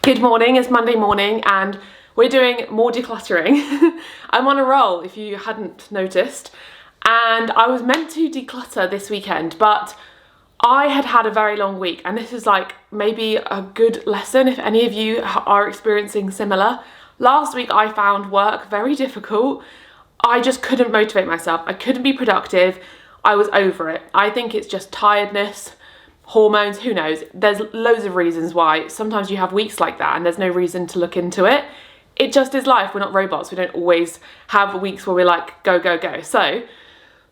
Good morning, it's Monday morning and we're doing more decluttering. I'm on a roll if you hadn't noticed, and I was meant to declutter this weekend, but I had had a very long week, and this is like maybe a good lesson if any of you are experiencing similar. Last week I found work very difficult. I just couldn't motivate myself. I couldn't be productive. I was over it. I think it's just tiredness, hormones, who knows. There's loads of reasons why. Sometimes you have weeks like that and there's no reason to look into it. It just is life. We're not robots. We don't always have weeks where we're like, go, go, go. So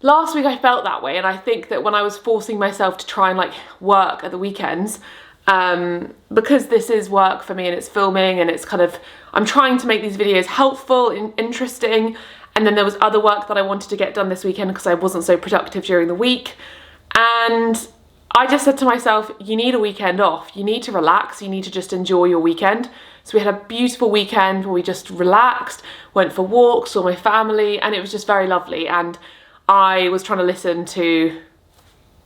last week I felt that way, and I think that when I was forcing myself to try and like work at the weekends, because this is work for me and it's filming and it's kind of, I'm trying to make these videos helpful and interesting, and then there was other work that I wanted to get done this weekend because I wasn't so productive during the week, and I just said to myself, you need a weekend off, you need to relax, you need to just enjoy your weekend. So we had a beautiful weekend where we just relaxed, went for walks, saw my family, and it was just very lovely. And I was trying to listen to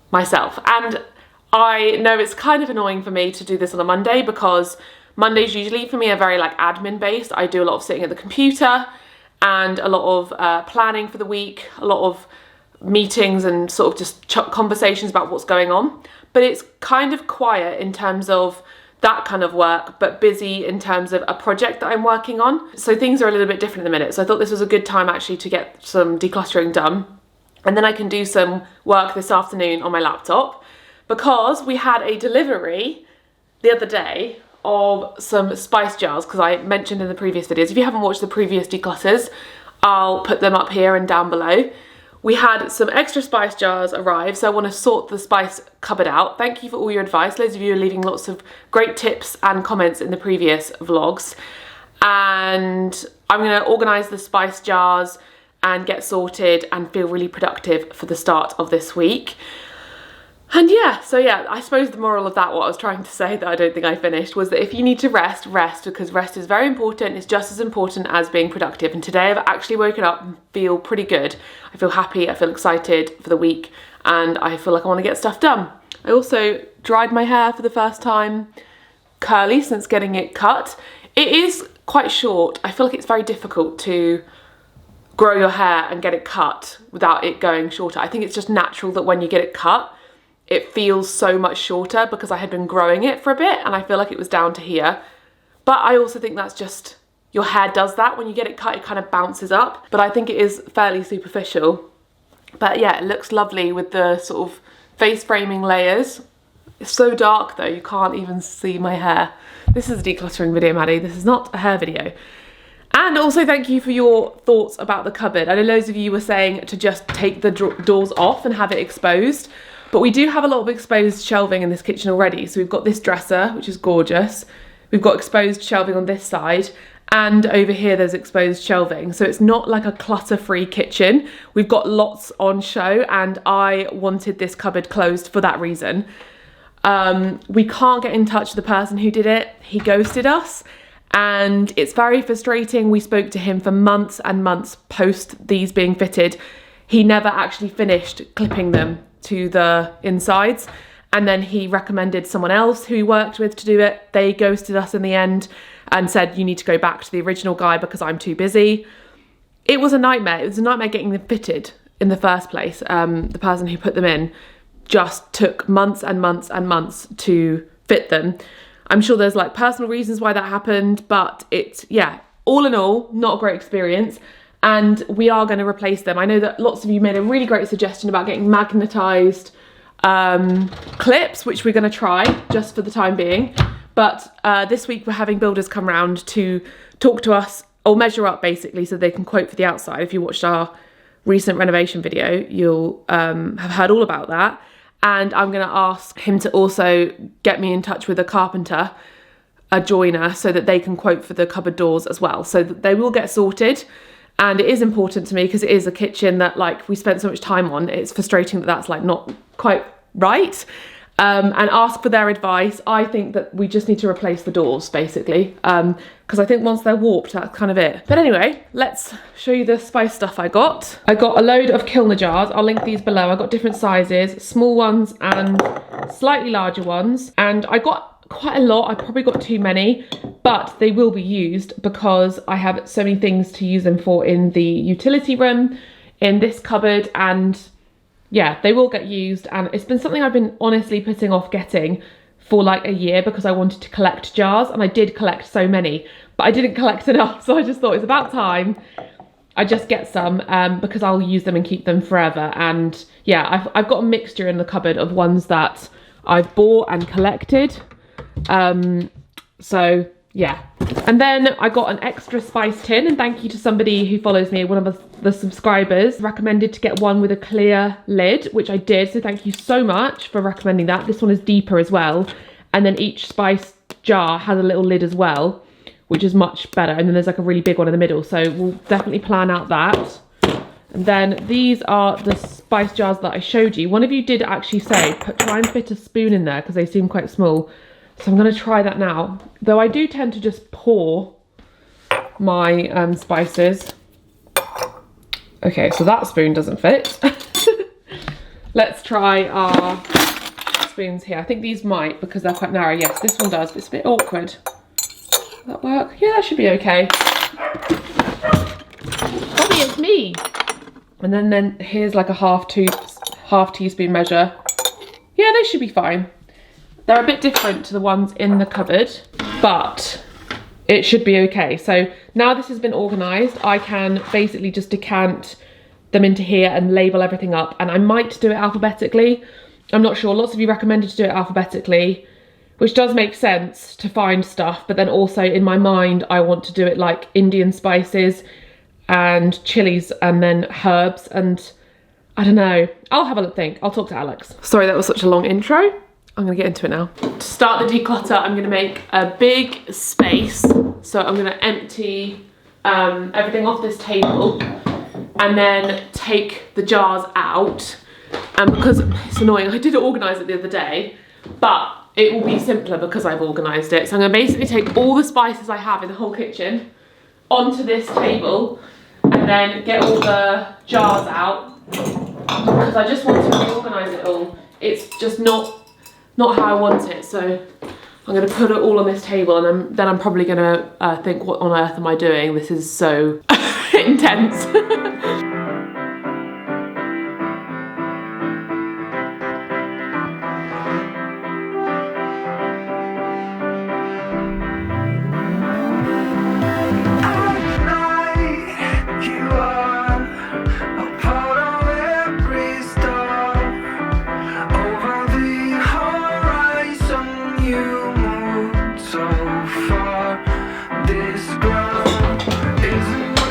myself. And I know it's kind of annoying for me to do this on a Monday, because Mondays usually for me are very like admin based. I do a lot of sitting at the computer and a lot of planning for the week, a lot of meetings and sort of just conversations about what's going on. But it's kind of quiet in terms of that kind of work, but busy in terms of a project that I'm working on. So things are a little bit different in the minute. So I thought this was a good time actually to get some decluttering done. And then I can do some work this afternoon on my laptop, because we had a delivery the other day of some spice jars, because I mentioned in the previous videos. If you haven't watched the previous declutters, I'll put them up here and down below. We had some extra spice jars arrive, so I want to sort the spice cupboard out. Thank you for all your advice. Loads of you are leaving lots of great tips and comments in the previous vlogs. And I'm going to organise the spice jars and get sorted and feel really productive for the start of this week. And yeah, so yeah, I suppose the moral of that, what I was trying to say that I don't think I finished, was that if you need to rest, rest, because rest is very important. It's just as important as being productive. And today I've actually woken up and feel pretty good. I feel happy, I feel excited for the week, and I feel like I want to get stuff done. I also dried my hair for the first time curly since getting it cut. It is quite short. I feel like it's very difficult to grow your hair and get it cut without it going shorter. I think it's just natural that when you get it cut, it feels so much shorter, because I had been growing it for a bit and I feel like it was down to here. But I also think that's just, your hair does that. When you get it cut, it kind of bounces up. But I think it is fairly superficial. But yeah, it looks lovely with the sort of face framing layers. It's so dark though, you can't even see my hair. This is a decluttering video, Maddie. This is not a hair video. And also thank you for your thoughts about the cupboard. I know loads of you were saying to just take the doors off and have it exposed. But we do have a lot of exposed shelving in this kitchen already. So we've got this dresser, which is gorgeous. We've got exposed shelving on this side, and over here there's exposed shelving. So it's not like a clutter-free kitchen. We've got lots on show, and I wanted this cupboard closed for that reason. We can't get in touch with the person who did it. He ghosted us, and it's very frustrating. We spoke to him for months and months post these being fitted. He never actually finished clipping them to the insides, and then he recommended someone else who he worked with to do it. They ghosted us in the end and said, you need to go back to the original guy because I'm too busy. It was a nightmare. It was a nightmare getting them fitted in the first place. The person who put them in just took months and months and months to fit them. I'm sure there's like personal reasons why that happened, but it's, yeah, all in all, not a great experience. And we are going to replace them. I know that lots of you made a really great suggestion about getting magnetised clips, which we're going to try just for the time being. But this week we're having builders come round to talk to us, or measure up basically, so they can quote for the outside. If you watched our recent renovation video, you'll have heard all about that. And I'm going to ask him to also get me in touch with a carpenter, a joiner, so that they can quote for the cupboard doors as well. So that they will get sorted. And it is important to me because it is a kitchen that like we spent so much time on. It's frustrating that that's like not quite right. And ask for their advice. I think that we just need to replace the doors basically, because I think once they're warped, that's kind of it. But anyway, let's show you the spice stuff I got. I got a load of Kilner jars. I'll link these below. I got different sizes, small ones and slightly larger ones. And I got quite a lot. I probably got too many, but they will be used because I have so many things to use them for in the utility room, in this cupboard, and yeah, they will get used. And it's been something I've been honestly putting off getting for like a year because I wanted to collect jars, and I did collect so many, but I didn't collect enough. So I just thought it's about time I just get some because I'll use them and keep them forever. And yeah, I've got a mixture in the cupboard of ones that I've bought and collected. So yeah, and then I got an extra spice tin, and thank you to somebody who follows me, one of the subscribers recommended to get one with a clear lid, which I did, so thank you so much for recommending that. This one is deeper as well, and then each spice jar has a little lid as well, which is much better, and then there's like a really big one in the middle, so we'll definitely plan out that. And then these are the spice jars that I showed you. One of you did actually say try and fit a spoon in there because they seem quite small. So I'm going to try that now. Though I do tend to just pour my spices. Okay, so that spoon doesn't fit. Let's try our spoons here. I think these might because they're quite narrow. Yes, this one does, but it's a bit awkward. Does that work? Yeah, that should be okay. Bobby, it's me. And then here's like a half teaspoon measure. Yeah, they should be fine. They're a bit different to the ones in the cupboard, but it should be okay. So now this has been organised, I can basically just decant them into here and label everything up. And I might do it alphabetically. I'm not sure. Lots of you recommended to do it alphabetically, which does make sense to find stuff. But then also in my mind, I want to do it like Indian spices and chilies and then herbs. And I don't know. I'll have a think. I'll talk to Alex. Sorry, that was such a long intro. I'm gonna get into it now. To start the declutter, I'm gonna make a big space. So I'm gonna empty everything off this table and then take the jars out. And because it's annoying, I did organise it the other day, but it will be simpler because I've organised it. So I'm gonna basically take all the spices I have in the whole kitchen onto this table and then get all the jars out because I just want to reorganise it all. It's just not how I want it, so I'm going to put it all on this table, and then I'm probably going to think, what on earth am I doing? This is so intense.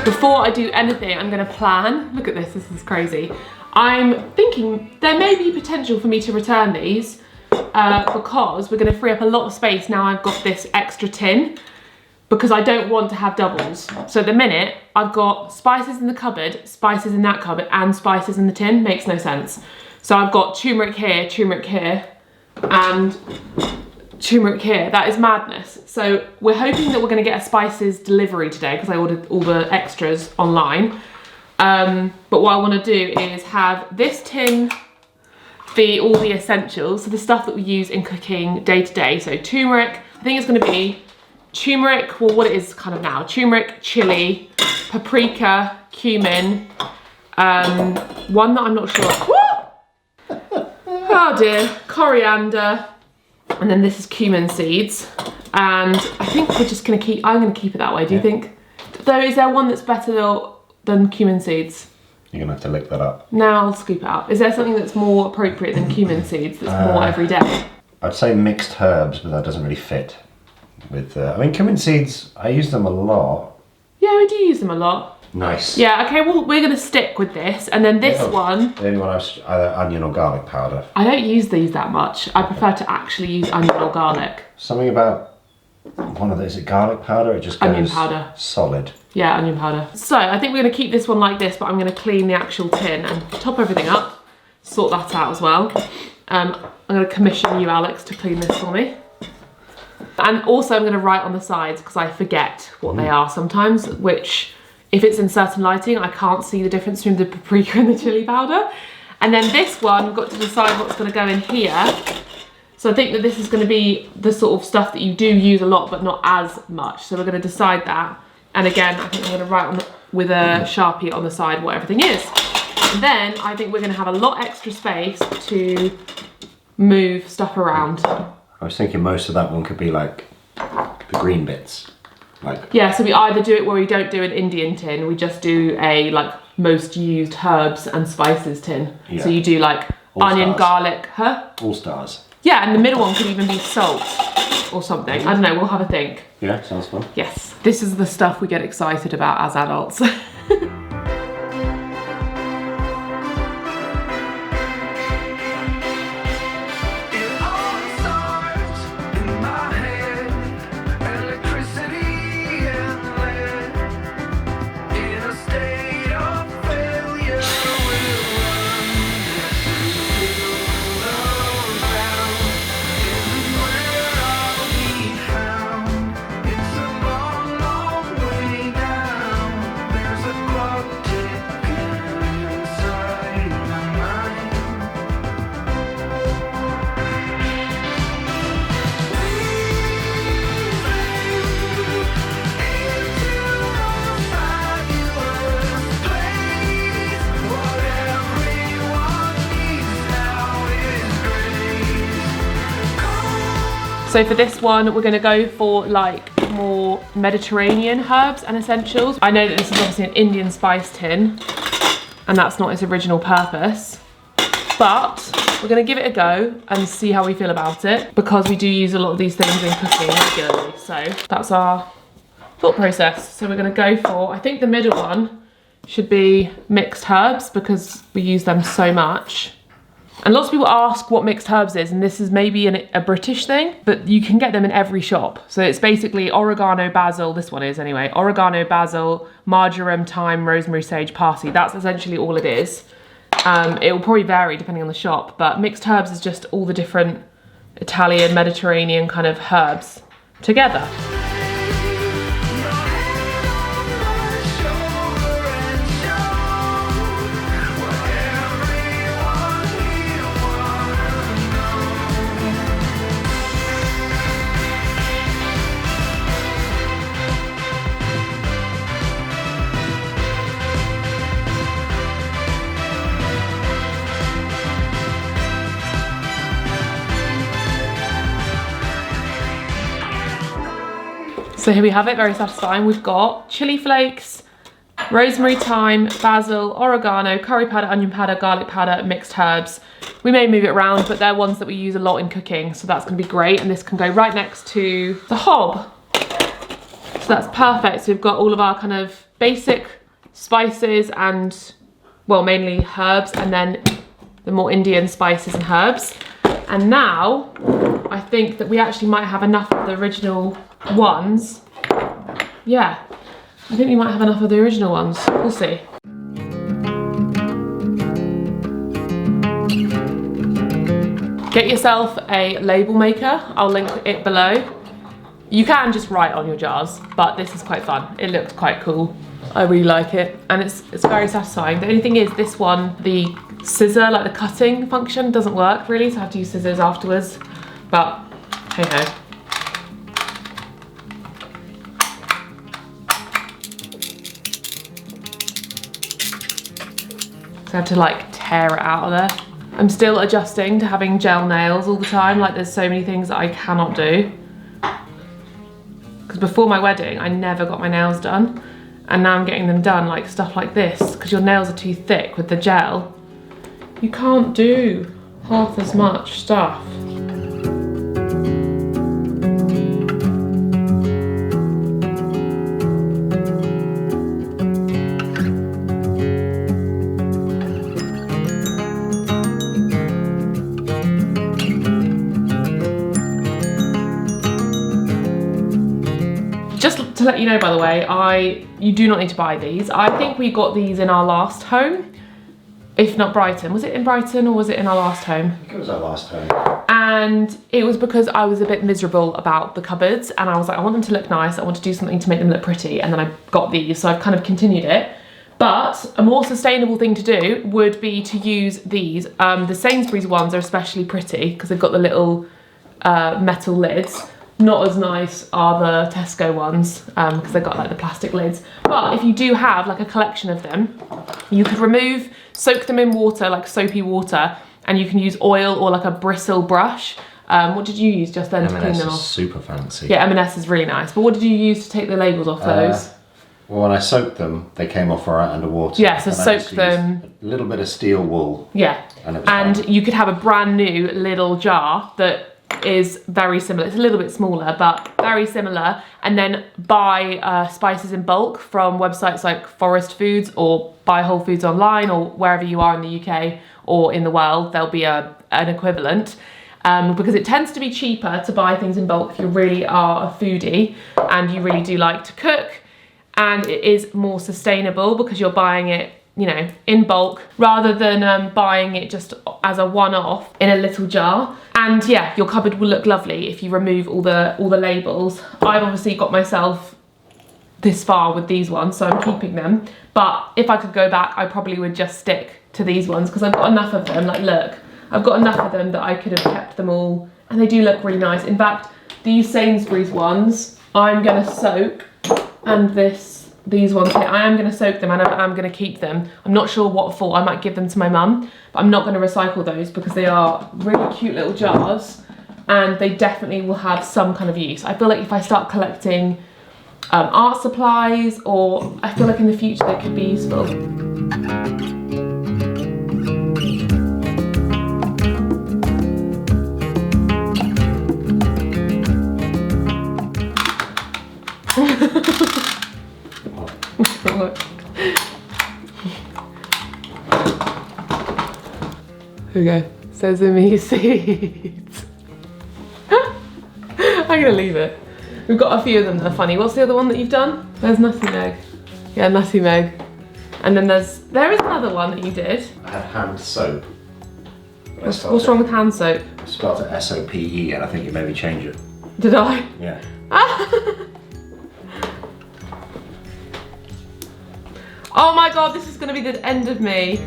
Before I do anything, I'm going to plan. Look at this, this is crazy. I'm thinking there may be potential for me to return these because we're going to free up a lot of space now I've got this extra tin, because I don't want to have doubles. So at the minute, I've got spices in the cupboard, spices in that cupboard, and spices in the tin. Makes no sense. So I've got turmeric here, and turmeric here. That is madness. So we're hoping that we're going to get a spices delivery today because I ordered all the extras online. But what I want to do is have this tin be all the essentials, so the stuff that we use in cooking day to day. So turmeric, I think it's going to be turmeric, well, what it is kind of now, turmeric, chili, paprika, cumin, one that I'm not sure. Oh dear, coriander. And then this is cumin seeds, and I think we're just gonna keep. I'm gonna keep it that way. Do you think? Though, is there one that's better than cumin seeds? You're gonna have to lick that up. No, I'll scoop it out. Is there something that's more appropriate than cumin seeds? That's more everyday. I'd say mixed herbs, but that doesn't really fit with. I mean, cumin seeds. I use them a lot. Yeah, we do use them a lot. Nice. Yeah. Okay. Well, we're gonna stick with this, and then this one. The only one I was either onion or garlic powder. I don't use these that much. I prefer to actually use onion or garlic. Something about one of those. Is it garlic powder? It just goes onion powder. Solid. Yeah, onion powder. So I think we're gonna keep this one like this, but I'm gonna clean the actual tin and top everything up. Sort that out as well. I'm gonna commission you, Alex, to clean this for me. And also I'm gonna write on the sides because I forget what they are sometimes, which if it's in certain lighting, I can't see the difference between the paprika and the chili powder. And then this one, we've got to decide what's gonna go in here. So I think that this is going to be the sort of stuff that you do use a lot, but not as much. So we're going to decide that. And again, I think I'm going to write on with a Sharpie on the side what everything is. And then I think we're going to have a lot extra space to move stuff around. I was thinking most of that one could be like the green bits. Yeah, so we either do it where we don't do an Indian tin, we just do a like most used herbs and spices tin. Yeah. So you do like onion, garlic, All stars. Yeah, and the middle one could even be salt or something. I don't know, we'll have a think. Yeah, sounds fun. Yes, this is the stuff we get excited about as adults. So for this one, we're gonna go for like more Mediterranean herbs and essentials. I know that this is obviously an Indian spice tin and that's not its original purpose, but we're gonna give it a go and see how we feel about it because we do use a lot of these things in cooking regularly. So that's our thought process. So we're gonna go for, I think the middle one should be mixed herbs because we use them so much. And lots of people ask what mixed herbs is, and this is maybe a British thing, but you can get them in every shop. So it's basically oregano, basil, this one is anyway, oregano, basil, marjoram, thyme, rosemary, sage, parsley. That's essentially all it is. It will probably vary depending on the shop, but mixed herbs is just all the different Italian, Mediterranean kind of herbs together. So here we have it, very satisfying. We've got chili flakes, rosemary, thyme, basil, oregano, curry powder, onion powder, garlic powder, mixed herbs. We may move it around, but they're ones that we use a lot in cooking, so that's gonna be great. And this can go right next to the hob. So that's perfect. So we've got all of our kind of basic spices and, well, mainly herbs, and then the more Indian spices and herbs. And now, I think that we actually might have enough of the original ones. Yeah, I think we might have enough of the original ones. We'll see. Get yourself a label maker. I'll link it below. You can just write on your jars, but this is quite fun. It looks quite cool. I really like it, and it's very satisfying. The only thing is this one, the scissor, like the cutting function, doesn't work really, so I have to use scissors afterwards, but hey ho. So I have to like tear it out of there. I'm still adjusting to having gel nails all the time. Like there's so many things that I cannot do. Because before my wedding, I never got my nails done. And now I'm getting them done, like stuff like this, because your nails are too thick with the gel. You can't do half as much stuff. Just to let you know, by the way, you do not need to buy these. I think we got these in our last home, if not Brighton. Was it in Brighton or was it in our last home? I think it was our last home. And it was because I was a bit miserable about the cupboards, and I was like, I want them to look nice, I want to do something to make them look pretty, and then I got these, so I've kind of continued it. But a more sustainable thing to do would be to use these. The Sainsbury's ones are especially pretty because they've got the little metal lids. Not as nice are the Tesco ones because they've got like the plastic lids. But if you do have like a collection of them, you could soak them in water, like soapy water, and you can use oil or like a bristle brush. What did you use just then to clean them off? Super fancy. Yeah, M&S is really nice. But what did you use to take the labels off those? Well, when I soaked them, they came off alright underwater. Yeah, so soak them. A little bit of steel wool. Yeah, and you could have a brand new little jar that is very similar. It's a little bit smaller, but very similar. And then buy spices in bulk from websites like Forest Foods, or buy Whole Foods online, or wherever you are in the UK or in the world, there'll be an equivalent. Because it tends to be cheaper to buy things in bulk if you really are a foodie and you really do like to cook. And it is more sustainable because you're buying it, you know, in bulk rather than buying it just as a one-off in a little jar. And yeah, your cupboard will look lovely if you remove all the labels. I've obviously got myself this far with these ones, so I'm keeping them. But if I could go back, I probably would just stick to these ones because I've got enough of them. Like, look, I've got enough of them that I could have kept them all, and they do look really nice. In fact, these Sainsbury's ones, I'm gonna soak, and these ones here, I am gonna soak them and I'm gonna keep them. I'm not sure what for. I might give them to my mum, but I'm not gonna recycle those because they are really cute little jars and they definitely will have some kind of use. I feel like if I start collecting art supplies, or I feel like in the future they could be useful. Here we go. Sesame seeds. I'm gonna leave it. We've got a few of them that are funny. What's the other one that you've done? There's nutmeg. Yeah, nutmeg. And then there is another one that you did. I had hand soap. What's wrong with hand soap? I spelled it S-O-P-E, and I think you made me change it. Did I? Yeah. Oh my god, this is gonna be the end of me.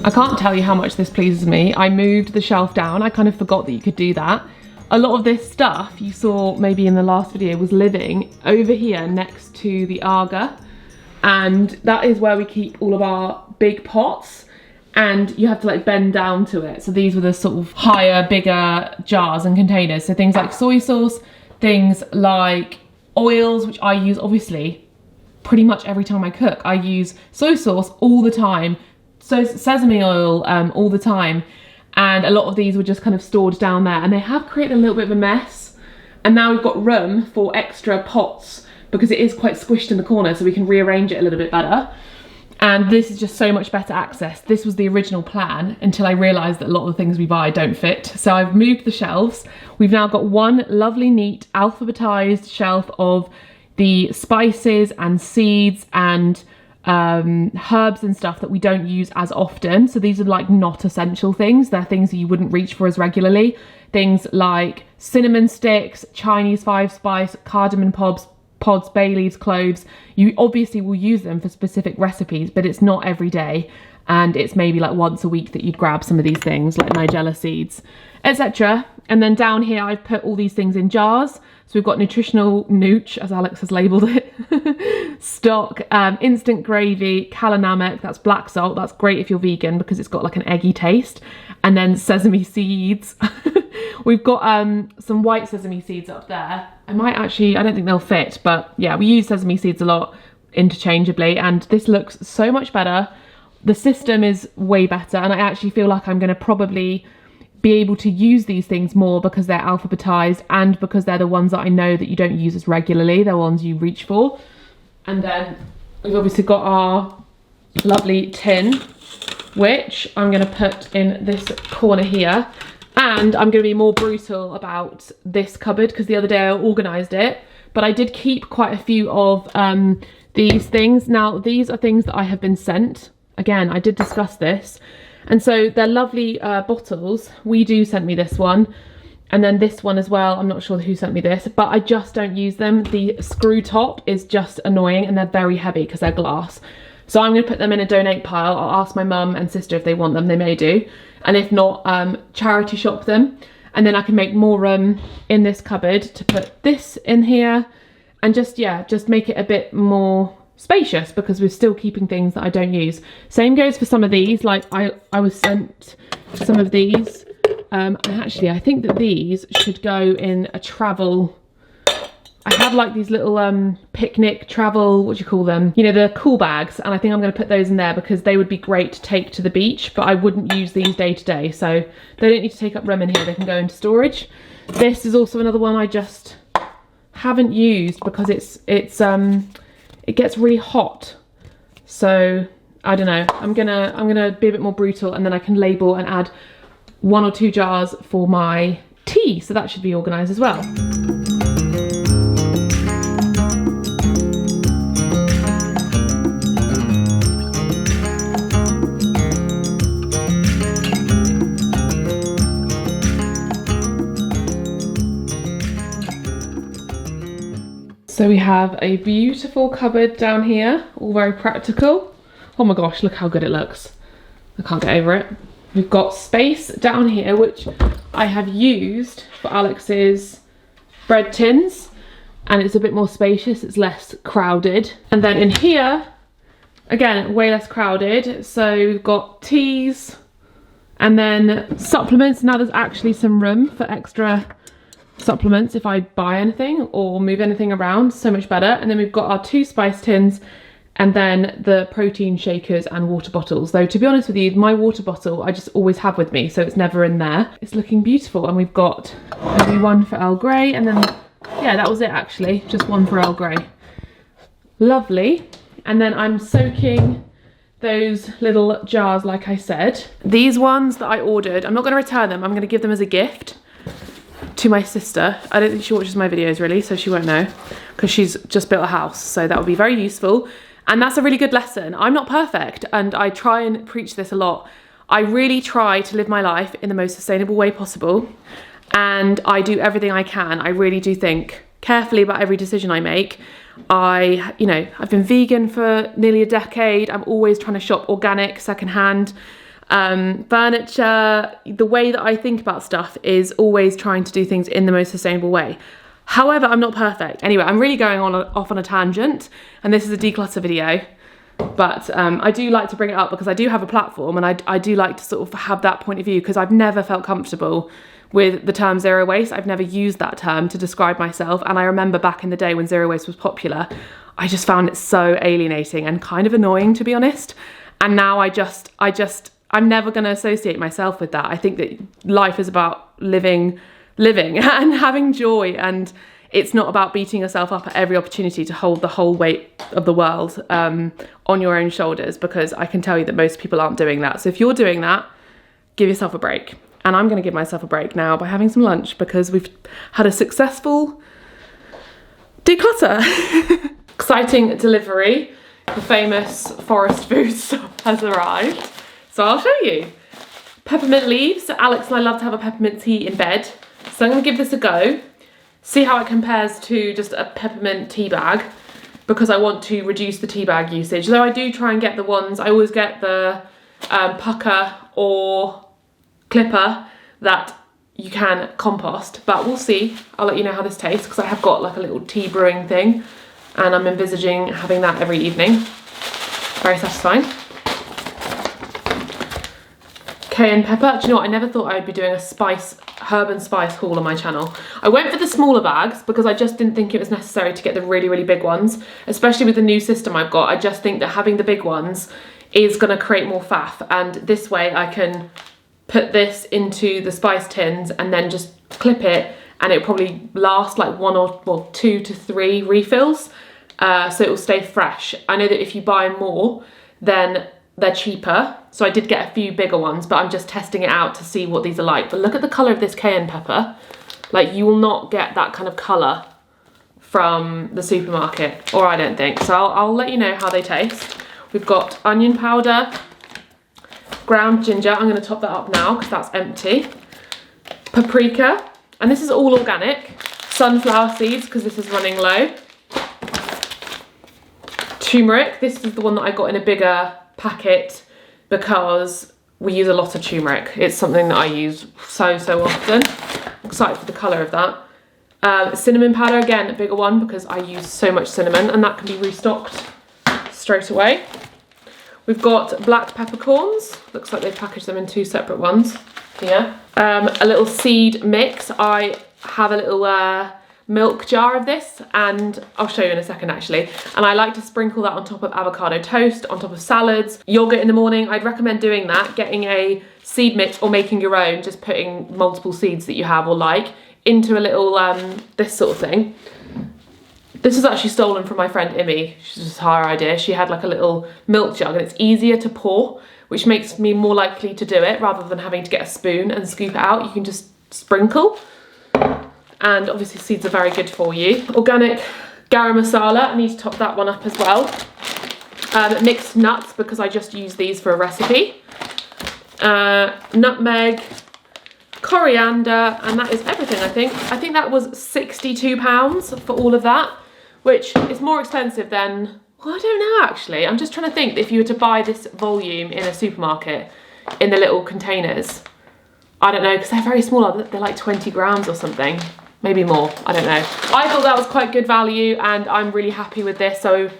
I can't tell you how much this pleases me. I moved the shelf down. I kind of forgot that you could do that. A lot of this stuff you saw maybe in the last video was living over here next to the Arga. And that is where we keep all of our big pots. And you have to like bend down to it. So these were the sort of higher, bigger jars and containers. So things like soy sauce, things like oils, which I use obviously pretty much every time I cook. I use soy sauce all the time. So sesame oil all the time, and a lot of these were just kind of stored down there, and they have created a little bit of a mess. And now we've got room for extra pots because it is quite squished in the corner, so we can rearrange it a little bit better. And this is just so much better access. This was the original plan until I realised that a lot of the things we buy don't fit. So I've moved the shelves. We've now got one lovely, neat, alphabetised shelf of the spices and seeds and herbs and stuff that we don't use as often. So these are like not essential things. They're things that you wouldn't reach for as regularly. Things like cinnamon sticks, Chinese 5-spice, cardamom pods, bay leaves, cloves. You obviously will use them for specific recipes, but it's not every day. And it's maybe like once a week that you'd grab some of these things like nigella seeds, etc. And then down here I've put all these things in jars. So we've got nutritional nooch, as Alex has labelled it, stock, instant gravy, kalanamak, that's black salt, that's great if you're vegan because it's got like an eggy taste, and then sesame seeds. We've got some white sesame seeds up there. I don't think they'll fit, but yeah, we use sesame seeds a lot interchangeably, and this looks so much better. The system is way better, and I actually feel like I'm going to probably be able to use these things more because they're alphabetized and because they're the ones that I know that you don't use as regularly. They're ones you reach for. And then we've obviously got our lovely tin which I'm going to put in this corner here. And I'm going to be more brutal about this cupboard because the other day I organised it, but I did keep quite a few of these things. Now, these are things that I have been sent. Again, I did discuss this. And so they're lovely bottles. We Do sent me this one. And then this one as well. I'm not sure who sent me this, but I just don't use them. The screw top is just annoying and they're very heavy because they're glass. So I'm going to put them in a donate pile. I'll ask my mum and sister if they want them. They may do. And if not, charity shop them. And then I can make more room in this cupboard to put this in here. And just, yeah, just make it a bit more spacious because we're still keeping things that I don't use. Same goes for some of these. Like I was sent some of these. And actually, I think that these should go in a travel. I have like these little picnic travel, what do you call them? You know, the cool bags. And I think I'm going to put those in there because they would be great to take to the beach, but I wouldn't use these day to day. So they don't need to take up room in here. They can go into storage. This is also another one I just haven't used because it gets really hot. So I don't know. I'm gonna be a bit more brutal and then I can label and add 1 or 2 jars for my tea. So that should be organised as well. So we have a beautiful cupboard down here, all very practical. Oh my gosh, look how good it looks. I can't get over it. We've got space down here, which I have used for Alex's bread tins, and it's a bit more spacious, it's less crowded. And then in here, again, way less crowded. So we've got teas and then supplements. Now there's actually some room for extra supplements if I buy anything or move anything around, so much better. And then we've got our 2 spice tins and then the protein shakers and water bottles. Though to be honest with you, my water bottle I just always have with me, so it's never in there. It's looking beautiful. And we've got maybe 1 for Earl Grey, and then yeah, that was it actually, just 1 for Earl Grey. Lovely. And then I'm soaking those little jars like I said. These ones that I ordered, I'm not going to return them, I'm going to give them as a gift to my sister. I don't think she watches my videos really, so she won't know because she's just built a house, so that would be very useful. And that's a really good lesson. I'm not perfect, and I try and preach this a lot. I really try to live my life in the most sustainable way possible, and I do everything I can. I really do think carefully about every decision I make. I've been vegan for nearly a decade. I'm always trying to shop organic, secondhand. Furniture, the way that I think about stuff is always trying to do things in the most sustainable way. However, I'm not perfect. Anyway, I'm really going off on a tangent, and this is a declutter video, but I do like to bring it up because I do have a platform, and I do like to sort of have that point of view because I've never felt comfortable with the term zero waste. I've never used that term to describe myself, and I remember back in the day when zero waste was popular, I just found it so alienating and kind of annoying, to be honest. And now I'm never going to associate myself with that. I think that life is about living and having joy, and it's not about beating yourself up at every opportunity to hold the whole weight of the world on your own shoulders, because I can tell you that most people aren't doing that. So if you're doing that, give yourself a break. And I'm going to give myself a break now by having some lunch because we've had a successful declutter. Exciting delivery. The famous Forest Foods has arrived. So I'll show you. Peppermint leaves. Alex and I love to have a peppermint tea in bed. So I'm going to give this a go. See how it compares to just a peppermint tea bag, because I want to reduce the tea bag usage. Though I do try and get the ones, I always get the pucker or clipper that you can compost, but we'll see. I'll let you know how this tastes because I have got like a little tea brewing thing and I'm envisaging having that every evening. Very satisfying. Cayenne pepper. Do you know what? I never thought I'd be doing a herb and spice haul on my channel. I went for the smaller bags because I just didn't think it was necessary to get the really, really big ones, especially with the new system I've got. I just think that having the big ones is going to create more faff, and this way I can put this into the spice tins and then just clip it, and it'll probably last like 2 to 3 refills, so it will stay fresh. I know that if you buy more, then they're cheaper. So I did get a few bigger ones, but I'm just testing it out to see what these are like. But look at the colour of this cayenne pepper. Like, you will not get that kind of colour from the supermarket, or I don't think. So I'll let you know how they taste. We've got onion powder, ground ginger. I'm going to top that up now because that's empty. Paprika, and this is all organic. Sunflower seeds, because this is running low. Turmeric, this is the one that I got in a bigger packet because we use a lot of turmeric. It's something that I use so often. I'm excited for the colour of that. Cinnamon powder, again, a bigger one because I use so much cinnamon, and that can be restocked straight away. We've got black peppercorns. Looks like they've packaged them in 2 separate ones here. A little seed mix. I have a little milk jar of this, and I'll show you in a second actually. And I like to sprinkle that on top of avocado toast, on top of salads, yogurt in the morning. I'd recommend doing that, getting a seed mix or making your own, just putting multiple seeds that you have or like into a little, this sort of thing. This is actually stolen from my friend Imi. She's just her idea. She had like a little milk jug, and it's easier to pour, which makes me more likely to do it rather than having to get a spoon and scoop it out. You can just sprinkle. And obviously seeds are very good for you. Organic garam masala, I need to top that one up as well. Mixed nuts, because I just use these for a recipe. Nutmeg, coriander, and that is everything, I think. I think that was £62 for all of that, which is more expensive than, well, I don't know actually. I'm just trying to think, if you were to buy this volume in a supermarket in the little containers, I don't know, because they're very small. They're like 20 grams or something, maybe more, I don't know. I thought that was quite good value, and I'm really happy with this. So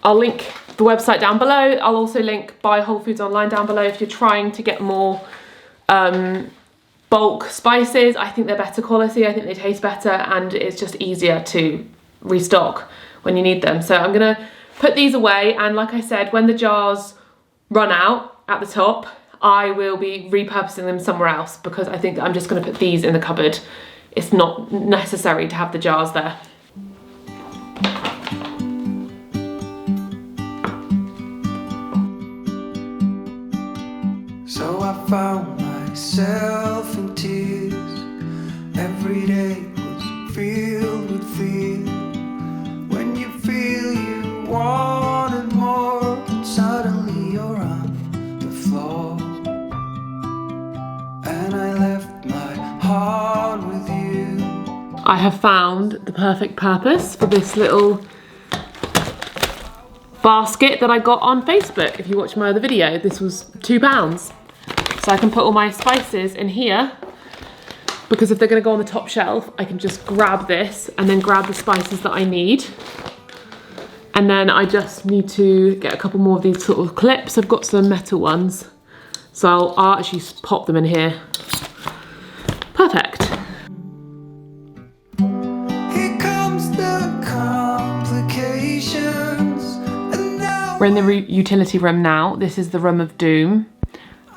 I'll link the website down below. I'll also link Buy Whole Foods Online down below if you're trying to get more bulk spices. I think they're better quality. I think they taste better, and it's just easier to restock when you need them. So I'm gonna put these away, and like I said, when the jars run out at the top, I will be repurposing them somewhere else, because I think that I'm just going to put these in the cupboard. It's not necessary to have the jars there. So I found myself in tears. Every day was filled with fear. When you feel you wanted more, and suddenly you're on the floor. And I left my heart with you. I have found the perfect purpose for this little basket that I got on Facebook. If you watch my other video, this was £2. So I can put all my spices in here, because if they're going to go on the top shelf, I can just grab this and then grab the spices that I need. And then I just need to get a couple more of these sort of clips. I've got some metal ones, so I'll actually pop them in here. Perfect. Here comes the complications. And now We're in the utility room now. This is the room of doom.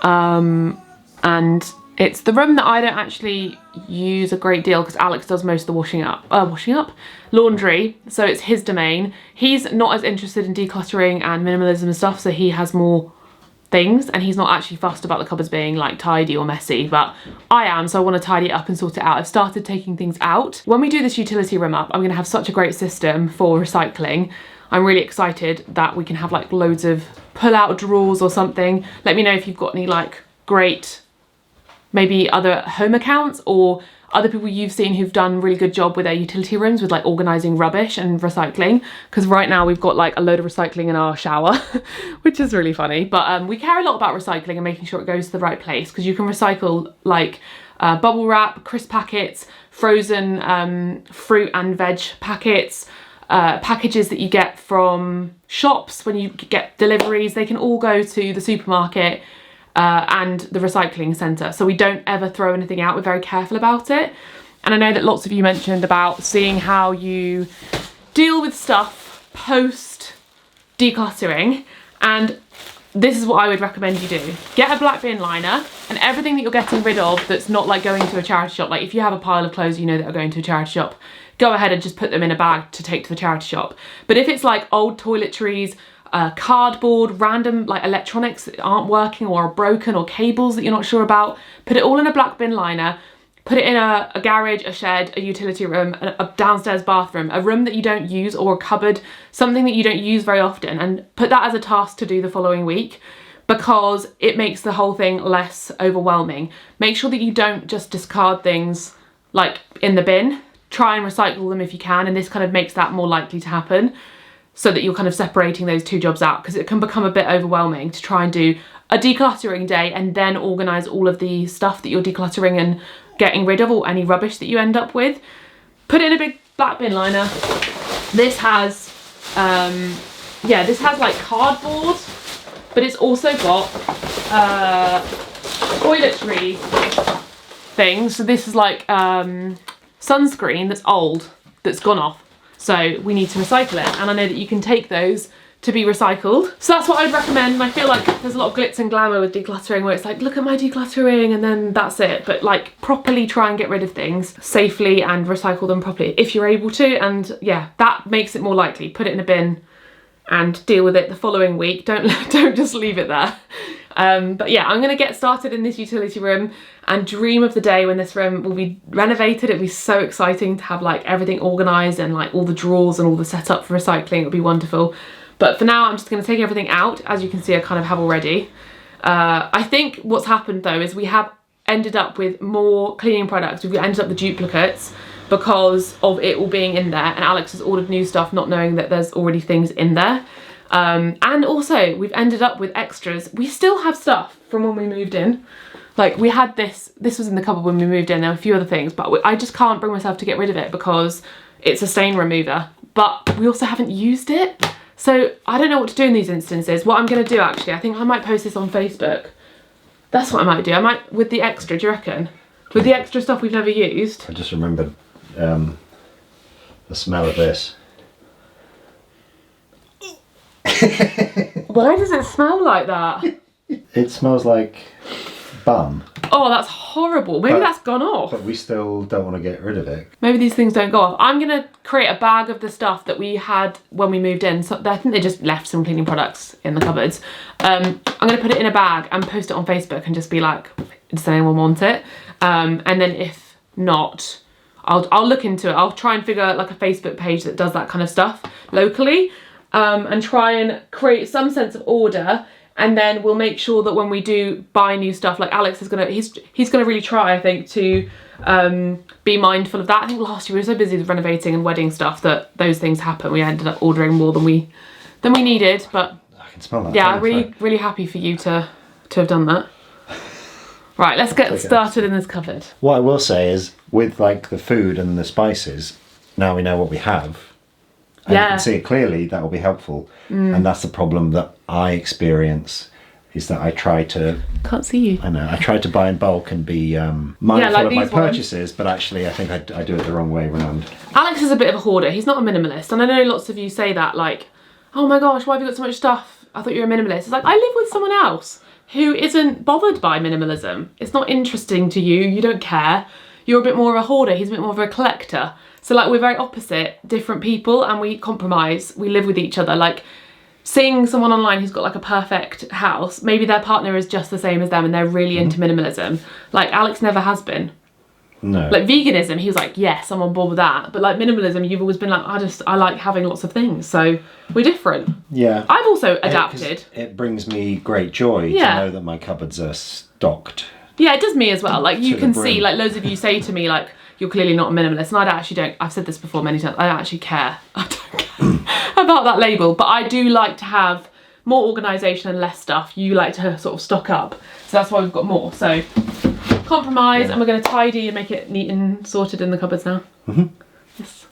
And it's the room that I don't actually use a great deal, because Alex does most of the laundry, so it's his domain. He's not as interested in decluttering and minimalism and stuff, so he has more things, and he's not actually fussed about the cupboards being like tidy or messy, but I am, so I want to tidy it up and sort it out. I've started taking things out. When we do this utility room up, I'm going to have such a great system for recycling. I'm really excited that we can have like loads of pull-out drawers or something. Let me know if you've got any like great, maybe other home accounts or other people you've seen who've done a really good job with their utility rooms with like organising rubbish and recycling. Because right now we've got like a load of recycling in our shower, which is really funny. But we care a lot about recycling and making sure it goes to the right place, because you can recycle like bubble wrap, crisp packets, frozen fruit and veg packets, packages that you get from shops when you get deliveries. They can all go to the supermarket and the recycling centre, so we don't ever throw anything out. We're very careful about it. And I know that lots of you mentioned about seeing how you deal with stuff post decluttering, and this is what I would recommend you do. Get a black bin liner, and everything that you're getting rid of that's not like going to a charity shop, like if you have a pile of clothes you know that are going to a charity shop, go ahead and just put them in a bag to take to the charity shop. But if it's like old toiletries, cardboard, random like electronics that aren't working or are broken, or cables that you're not sure about. Put it all in a black bin liner. Put it in a garage, a shed, a utility room, a downstairs bathroom, a room that you don't use, or a cupboard, something that you don't use very often, and put that as a task to do the following week, because it makes the whole thing less overwhelming. Make sure that you don't just discard things like in the bin. Try and recycle them if you can, and this kind of makes that more likely to happen, so that you're kind of separating those two jobs out, because it can become a bit overwhelming to try and do a decluttering day and then organise all of the stuff that you're decluttering and getting rid of, or any rubbish that you end up with. Put it in a big black bin liner. This has, this has like cardboard, but it's also got toiletry things. So this is like sunscreen that's old, that's gone off. So we need to recycle it. And I know that you can take those to be recycled. So that's what I'd recommend. And I feel like there's a lot of glitz and glamour with decluttering, where it's like, look at my decluttering and then that's it. But like, properly try and get rid of things safely and recycle them properly if you're able to. And yeah, that makes it more likely. Put it in a bin and deal with it the following week. Don't just leave it there. But yeah, I'm gonna get started in this utility room and dream of the day when this room will be renovated. It'll be so exciting to have like everything organised and like all the drawers and all the setup for recycling. It'll be wonderful. But for now, I'm just going to take everything out. As you can see, I kind of have already. I think what's happened though is we have ended up with more cleaning products. We've ended up with duplicates because of it all being in there. And Alex has ordered new stuff, not knowing that there's already things in there. And also, we've ended up with extras. We still have stuff from when we moved in. Like, we had this was in the cupboard when we moved in. There were a few other things, but I just can't bring myself to get rid of it because it's a stain remover. But we also haven't used it. So I don't know what to do in these instances. What I'm going to do, actually, I think I might post this on Facebook. That's what I might do. I might, with the extra, do you reckon? With the extra stuff we've never used. I just remembered the smell of this. Why does it smell like that? It smells like bum. Oh, that's horrible. Maybe that's gone off. But we still don't want to get rid of it. Maybe these things don't go off. I'm going to create a bag of the stuff that we had when we moved in. So I think they just left some cleaning products in the cupboards. I'm going to put it in a bag and post it on Facebook and just be like, does anyone want it? And then if not, I'll look into it. I'll try and figure out like a Facebook page that does that kind of stuff locally, and try and create some sense of order. And then we'll make sure that when we do buy new stuff, like Alex is he's gonna really try, I think, to be mindful of that. I think last year we were so busy with renovating and wedding stuff that those things happen. We ended up ordering more than we needed. But I can smell that. Yeah, I'm really happy for you to have done that. Right, let's get started in this cupboard. What I will say is, with like the food and the spices, now we know what we have. And you can see it clearly, that will be helpful. And that's the problem that I experience, is that I try to... Can't see you. I know, I try to buy in bulk and be mindful of my purchases, but actually I think I do it the wrong way around. Alex is a bit of a hoarder, he's not a minimalist. And I know lots of you say that, like, oh my gosh, why have you got so much stuff? I thought you were a minimalist. It's like, I live with someone else who isn't bothered by minimalism. It's not interesting to you, you don't care. You're a bit more of a hoarder, he's a bit more of a collector. So like, we're very opposite, different people, and we compromise, we live with each other. Like, seeing someone online who's got like a perfect house, maybe their partner is just the same as them and they're really into minimalism. Like, Alex never has been. No. Like veganism, he was like, yes, I'm on board with that. But like minimalism, you've always been like, I like having lots of things. So we're different. Yeah. I've also adapted. It brings me great joy to know that my cupboards are stocked. Yeah, it does me as well. Like, you can see, like, loads of you say to me, like, you're clearly not a minimalist. And I actually don't, I've said this before many times, I don't actually care. I don't care about that label. But I do like to have more organisation and less stuff. You like to sort of stock up. So that's why we've got more. So compromise, and we're going to tidy and make it neat and sorted in the cupboards now. Yes.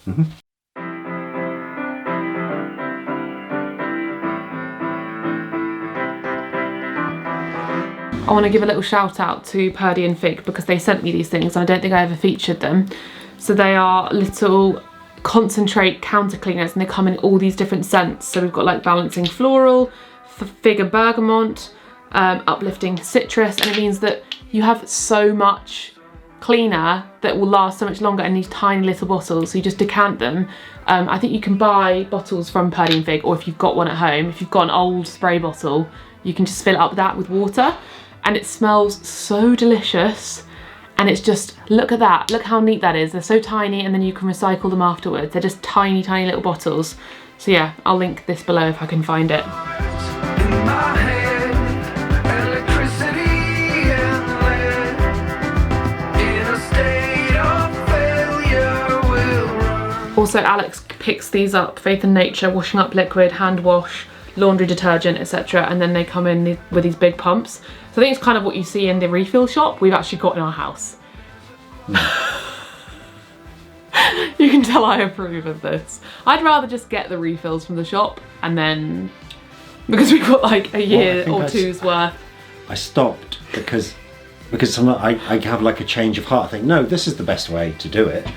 I want to give a little shout out to Purdy and Fig because they sent me these things and I don't think I ever featured them. So they are little concentrate counter cleaners and they come in all these different scents. So we've got like balancing floral, fig and bergamot, uplifting citrus, and it means that you have so much cleaner that will last so much longer in these tiny little bottles, so you just decant them. I think you can buy bottles from Purdy & Fig, or if you've got one at home, if you've got an old spray bottle, you can just fill up that with water, and it smells so delicious. And it's just, look at that, look how neat that is. They're so tiny, and then you can recycle them afterwards. They're just tiny, tiny little bottles. So yeah, I'll link this below if I can find it. Also, Alex picks these up, Faith and Nature, washing up liquid, hand wash, laundry detergent, etc. And then they come in with these big pumps. So I think it's kind of what you see in the refill shop, we've actually got in our house. You can tell I approve of this. I'd rather just get the refills from the shop, and then, because we've got like a year or two's worth. I stopped because I have like a change of heart. I think, no, this is the best way to do it.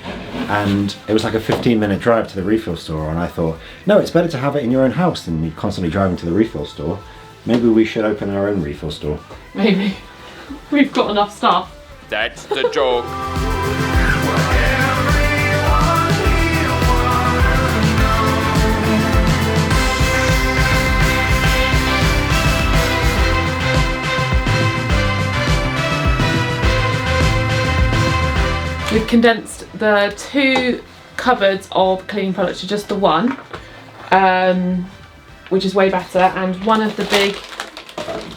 And it was like a 15-minute drive to the refill store, and I thought, no, it's better to have it in your own house than you constantly driving to the refill store. Maybe we should open our own refill store. Maybe. We've got enough stuff. That's the joke. We've condensed the 2 cupboards of cleaning products to just the one, which is way better. And one of the big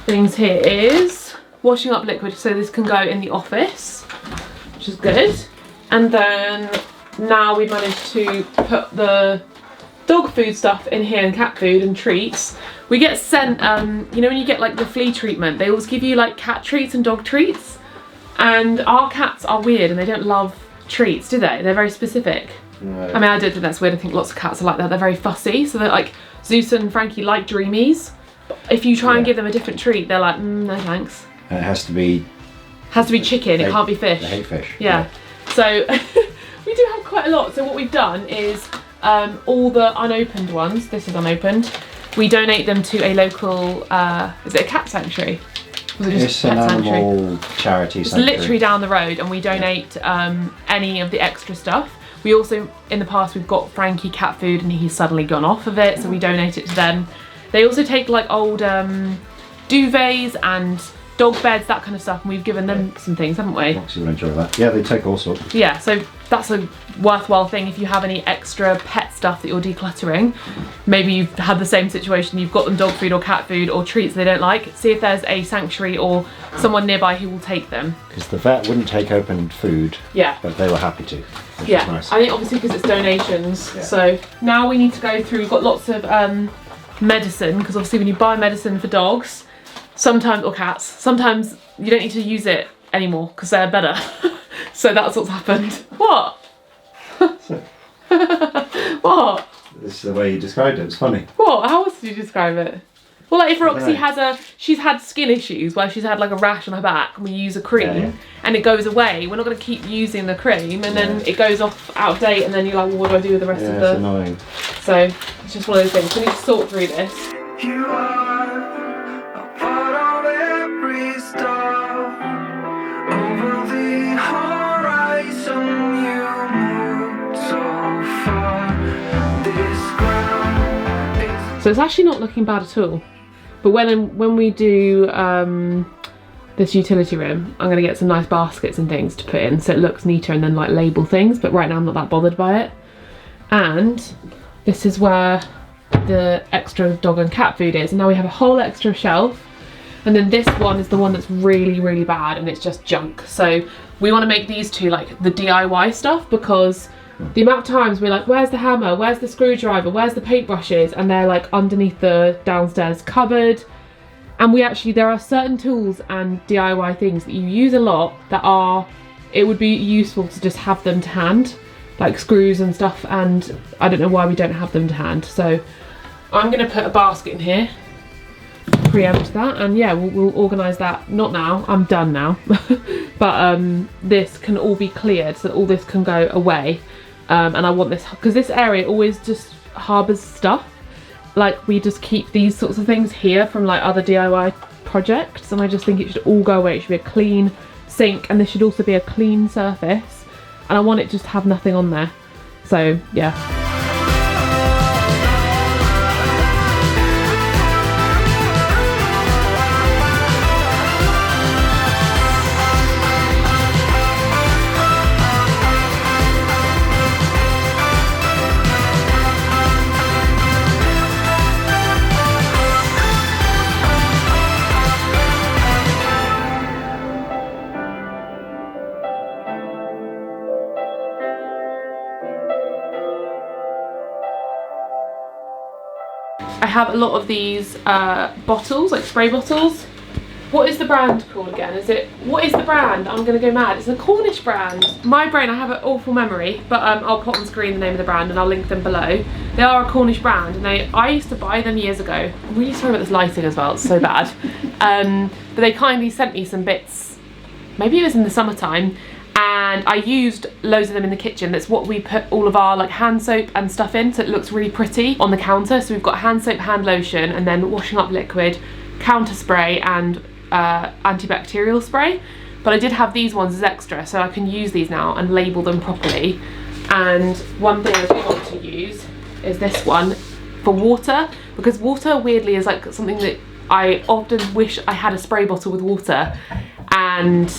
things here is washing up liquid, so this can go in the office, which is good. And then now we've managed to put the dog food stuff in here, and cat food and treats. We get sent, you know when you get like the flea treatment, they always give you like cat treats and dog treats. And our cats are weird and they don't love treats, do they? They're very specific. No. I mean, I don't think that's weird. I think lots of cats are like that. They're very fussy. So they're like, Zeus and Frankie like Dreamies. If you try and give them a different treat, they're like, no thanks. And it has to be chicken, it can't be fish. They hate fish. Yeah. So we do have quite a lot. So what we've done is all the unopened ones, this is unopened, we donate them to a local, is it a cat sanctuary? It's an animal charity sanctuary. It's literally down the road, and we donate any of the extra stuff. We also, in the past, we've got Frankie cat food and he's suddenly gone off of it, so we donate it to them. They also take like old duvets and dog beds, that kind of stuff, and we've given them some things, haven't we? Actually, will enjoy that. Yeah, they take all sorts. Yeah, so that's a worthwhile thing if you have any extra pet stuff that you're decluttering. Maybe you've had the same situation, you've got them dog food or cat food or treats they don't like. See if there's a sanctuary or someone nearby who will take them. Because the vet wouldn't take open food, yeah, but they were happy to, which yeah, is nice. I think obviously because it's donations. Yeah. So now we need to go through, we've got lots of medicine, because obviously when you buy medicine for dogs, sometimes, or cats, sometimes you don't need to use it anymore because they're better. So that's what's happened. What? What? This is the way you described it, it's funny. What? How else did you describe it? Well, like if Roxy has she's had skin issues where she's had like a rash on her back, and we use a cream and it goes away, we're not going to keep using the cream, and then it goes off out of date, and then you're like, well, what do I do with the rest of the... it's annoying. So it's just one of those things. We need to sort through this. You are a part of every star. Over the horizon you move so far. This ground is... So it's actually not looking bad at all. But when we do this utility room, I'm going to get some nice baskets and things to put in so it looks neater, and then like label things. But right now I'm not that bothered by it. And this is where the extra dog and cat food is, and now we have a whole extra shelf. And then this one is the one that's really, really bad, and it's just junk. So we want to make these two like the DIY stuff, because the amount of times we're like, where's the hammer, where's the screwdriver, where's the paintbrushes, and they're like underneath the downstairs cupboard. And we actually, there are certain tools and DIY things that you use a lot that are, it would be useful to just have them to hand, like screws and stuff, and I don't know why we don't have them to hand. So I'm going to put a basket in here, preempt that, and yeah, we'll organise that. Not now, I'm done now. But this can all be cleared so that all this can go away. And I want this, because this area always just harbours stuff. Like we just keep these sorts of things here from like other DIY projects, and I just think it should all go away. It should be a clean sink, and this should also be a clean surface, and I want it just to have nothing on there. So yeah. I have a lot of these bottles, like spray bottles. What is the brand called again? What is the brand? I'm gonna go mad. It's a Cornish brand. My brain, I have an awful memory, but I'll put on screen the name of the brand and I'll link them below. They are a Cornish brand, and I used to buy them years ago. I'm really sorry about this lighting as well, it's so bad. But they kindly sent me some bits, maybe it was in the summertime, and I used loads of them in the kitchen. That's what we put all of our like hand soap and stuff in, so it looks really pretty on the counter. So we've got hand soap, hand lotion, and then washing up liquid, counter spray, and antibacterial spray. But I did have these ones as extra, so I can use these now and label them properly. And one thing I do want to use is this one for water, because water weirdly is like something that I often wish I had a spray bottle with water, and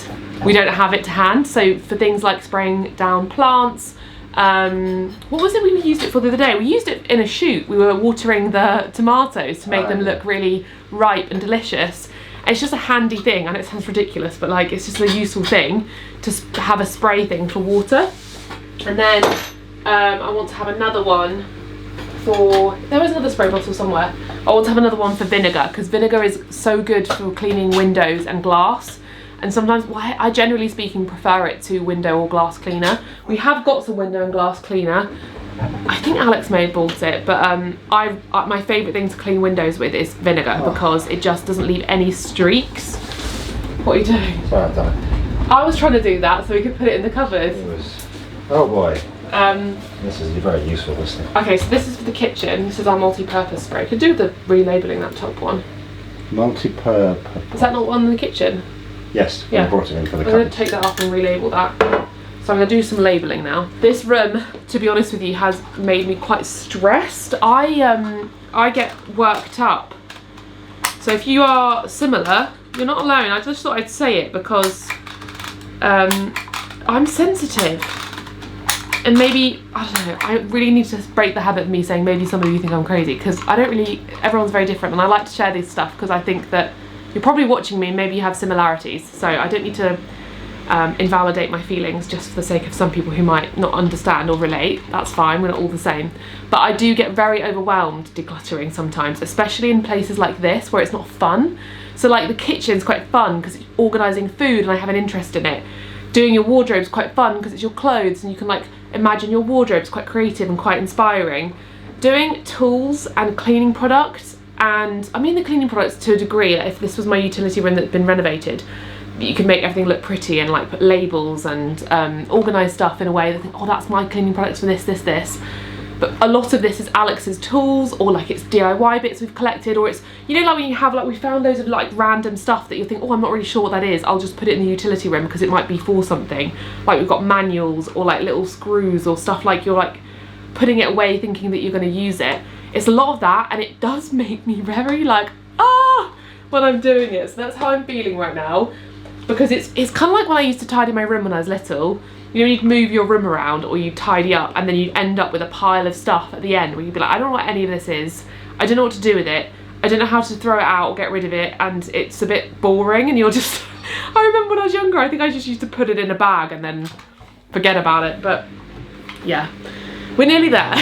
we don't have it to hand. So for things like spraying down plants, what was it we used it for the other day? We used it in a shoot. We were watering the tomatoes to make them look really ripe and delicious. And it's just a handy thing. I know it sounds ridiculous, but like it's just a useful thing to have a spray thing for water. And then I want to have another one for, there was another spray bottle somewhere. I want to have another one for vinegar, because vinegar is so good for cleaning windows and glass. And sometimes, well, I generally speaking prefer it to window or glass cleaner. We have got some window and glass cleaner. I think Alex may have bought it, but my favourite thing to clean windows with is vinegar, because it just doesn't leave any streaks. What are you doing? Sorry, I've done it. I was trying to do that so we could put it in the cupboard. Oh boy. This is very useful, this thing. Okay, so this is for the kitchen. This is our multi-purpose spray. Could do with the relabelling that top one. Multi-purpose. Is that not one in the kitchen? Yes, yeah. I brought it in for the I'm going to take that off and relabel that. So I'm going to do some labelling now. This room, to be honest with you, has made me quite stressed. I get worked up. So if you are similar, you're not alone. I just thought I'd say it because I'm sensitive. And maybe, I don't know, I really need to break the habit of me saying maybe some of you think I'm crazy, because I don't really, everyone's very different, and I like to share this stuff because I think that you're probably watching me and maybe you have similarities, so I don't need to invalidate my feelings just for the sake of some people who might not understand or relate. That's fine, we're not all the same. But I do get very overwhelmed decluttering sometimes, especially in places like this where it's not fun. So like the kitchen's quite fun because it's organising food and I have an interest in it. Doing your wardrobe's quite fun because it's your clothes and you can like imagine your wardrobe's quite creative and quite inspiring. Doing tools and cleaning products, and I mean the cleaning products to a degree, like if this was my utility room that's been renovated, you can make everything look pretty and like put labels and organise stuff in a way that think, oh, that's my cleaning products for this, this, this. But a lot of this is Alex's tools, or like it's DIY bits we've collected, or it's, you know, like when you have like, we found loads of like random stuff that you think, oh, I'm not really sure what that is, I'll just put it in the utility room because it might be for something. Like we've got manuals or like little screws or stuff, like you're like putting it away thinking that you're going to use it. It's a lot of that, and it does make me very like, when I'm doing it. So that's how I'm feeling right now, because it's kind of like when I used to tidy my room when I was little. You know, you'd move your room around or you tidy up and then you'd end up with a pile of stuff at the end where you'd be like, I don't know what any of this is, I don't know what to do with it, I don't know how to throw it out or get rid of it, and it's a bit boring, and you're just I remember when I was younger, I think I just used to put it in a bag and then forget about it. But yeah, we're nearly there.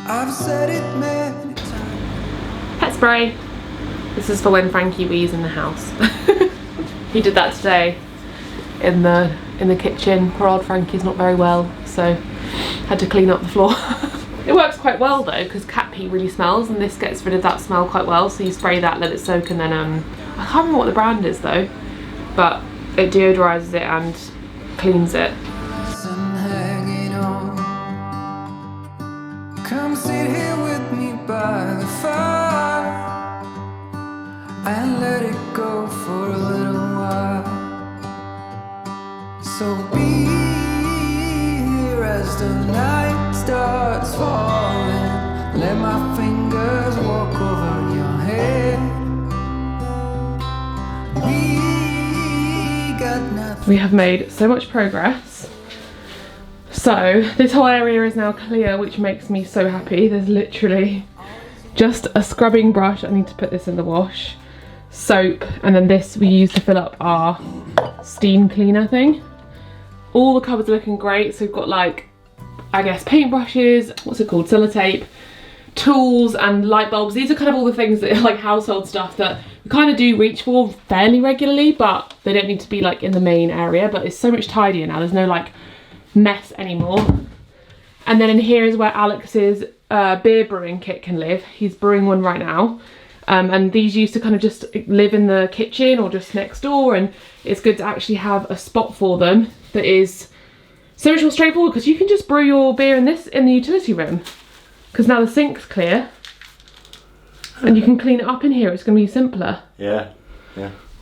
I've said it many times. Pet spray. This is for when Frankie wees in the house. He did that today in the kitchen. Poor old Frankie's not very well, so had to clean up the floor. It works quite well though, because cat pee really smells, and this gets rid of that smell quite well. So you spray that, let it soak, and then I can't remember what the brand is though, but it deodorizes it and cleans it. Sun hanging on. Come sit here with We have made so much progress. So this whole area is now clear, which makes me so happy. There's literally just a scrubbing brush. I need to put this in the wash. Soap, and then this we use to fill up our steam cleaner thing. All the cupboards are looking great. So we've got like, I guess, paintbrushes, what's it called, sellotape, tools and light bulbs. These are kind of all the things that are like household stuff that we kind of do reach for fairly regularly, but they don't need to be like in the main area. But it's so much tidier now. There's no like mess anymore. And then in here is where Alex's beer brewing kit can live. He's brewing one right now. And these used to kind of just live in the kitchen or just next door, and it's good to actually have a spot for them that is so much more straightforward, because you can just brew your beer in the utility room, because now the sink's clear and you can clean it up in here. It's going to be simpler. Yeah.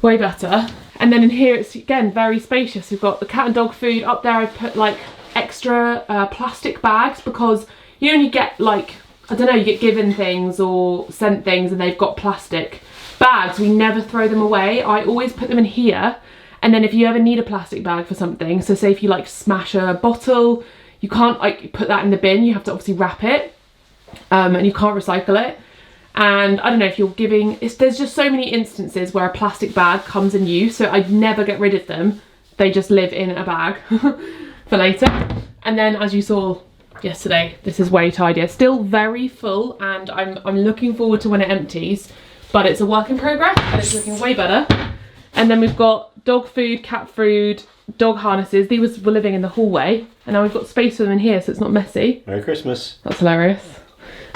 Way better. And then in here it's again very spacious. We've got the cat and dog food up there. I put like extra plastic bags, because you know when you get like, I don't know, you get given things or sent things and they've got plastic bags, we never throw them away. I always put them in here, and then if you ever need a plastic bag for something, so say if you like smash a bottle, you can't like put that in the bin, you have to obviously wrap it, and you can't recycle it. And I don't know if you're giving, there's just so many instances where a plastic bag comes in use, so I'd never get rid of them. They just live in a bag for later. And then as you saw yesterday, this is way tidier. Still very full, and I'm looking forward to when it empties, but it's a work in progress and it's looking way better. And then we've got dog food, cat food, dog harnesses. These were living in the hallway, and now we've got space for them in here so it's not messy. Merry Christmas. That's hilarious.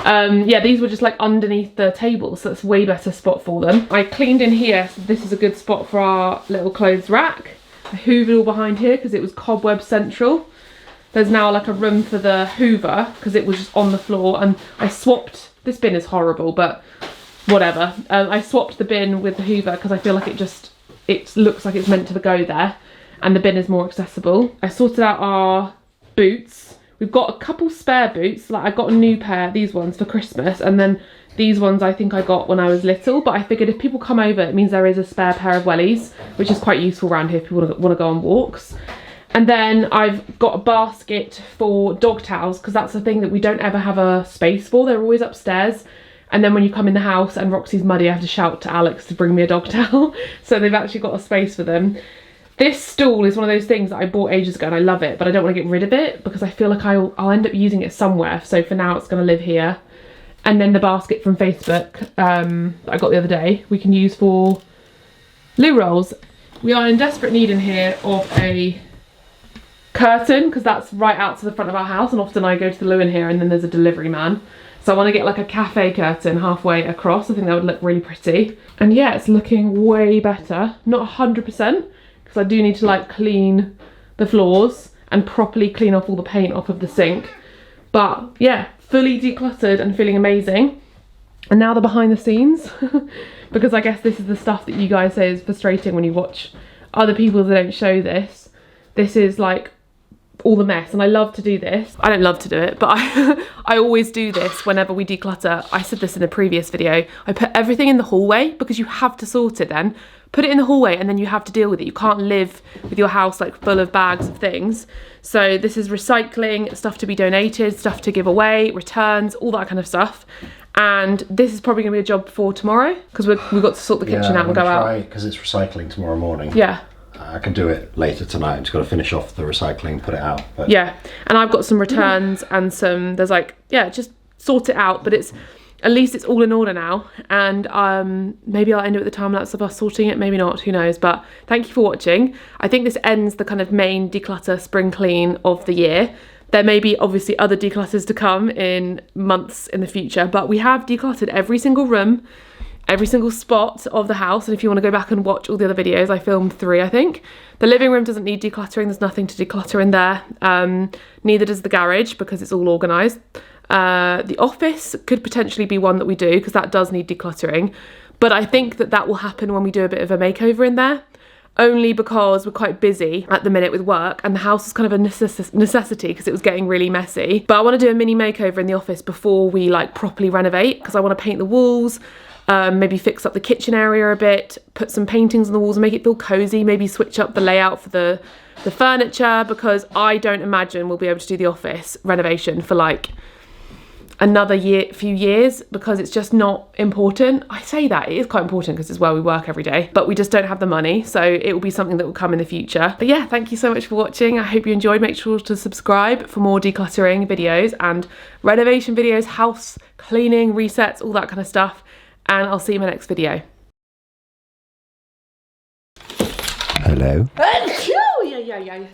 Yeah, these were just like underneath the table, so that's a way better spot for them. I cleaned in here, so this is a good spot for our little clothes rack. I hoovered all behind here because it was cobweb central. There's now like a room for the hoover because it was just on the floor, and I swapped, this bin is horrible, but whatever. I swapped the bin with the hoover because I feel like it looks like it's meant to go there, and the bin is more accessible. I sorted out our boots. We've got a couple spare boots. Like I got a new pair, these ones for Christmas, and then these ones I think I got when I was little, but I figured if people come over, it means there is a spare pair of wellies, which is quite useful around here if people want to go on walks. And then I've got a basket for dog towels, because that's the thing that we don't ever have a space for. They're always upstairs. And then when you come in the house and Roxy's muddy, I have to shout to Alex to bring me a dog towel. So they've actually got a space for them. This stool is one of those things that I bought ages ago and I love it, but I don't want to get rid of it because I feel like I'll end up using it somewhere. So for now it's going to live here. And then the basket from Facebook I got the other day, we can use for loo rolls. We are in desperate need in here of a curtain, because that's right out to the front of our house, and often I go to the loo in here and then there's a delivery man. So I want to get like a cafe curtain halfway across. I think that would look really pretty. And yeah, it's looking way better. Not 100%, because I do need to like clean the floors and properly clean off all the paint off of the sink. But yeah, fully decluttered and feeling amazing. And now the behind the scenes, because I guess this is the stuff that you guys say is frustrating when you watch other people that don't show this. This is like all the mess, and I love to do this. I don't love to do it, but I always do this whenever we declutter. I said this in a previous video. I put everything in the hallway because you have to sort it then. Put it in the hallway and then you have to deal with it. You can't live with your house like full of bags of things. So this is recycling, stuff to be donated, stuff to give away, returns, all that kind of stuff. And this is probably gonna be a job for tomorrow, because we've got to sort the kitchen out and go out. Because it's recycling tomorrow morning. Yeah. I can do it later tonight. I'm just got to finish off the recycling, put it out. But yeah, and I've got some returns and some, there's like, yeah, just sort it out. But it's, at least it's all in order now. And maybe I'll end it with the time lapse of us sorting it, maybe not, who knows. But thank you for watching. I think this ends the kind of main declutter spring clean of the year. There may be obviously other declutters to come in months in the future, but we have decluttered every single room, every single spot of the house. And if you want to go back and watch all the other videos, I filmed 3, I think. The living room doesn't need decluttering. There's nothing to declutter in there. Neither does the garage, because it's all organised. The office could potentially be one that we do, because that does need decluttering. But I think that will happen when we do a bit of a makeover in there. Only because we're quite busy at the minute with work, and the house is kind of a necessity because it was getting really messy. But I want to do a mini makeover in the office before we like properly renovate, because I want to paint the walls. maybe fix up the kitchen area a bit, put some paintings on the walls and make it feel cozy, maybe switch up the layout for the furniture, because I don't imagine we'll be able to do the office renovation for like another few years, because it's just not important. I say that, it is quite important because it's where we work every day, but we just don't have the money, so it will be something that will come in the future. But yeah, thank you so much for watching. I hope you enjoyed. Make sure to subscribe for more decluttering videos and renovation videos, house cleaning, resets, all that kind of stuff, and I'll see you in my next video. Hello. Yeah.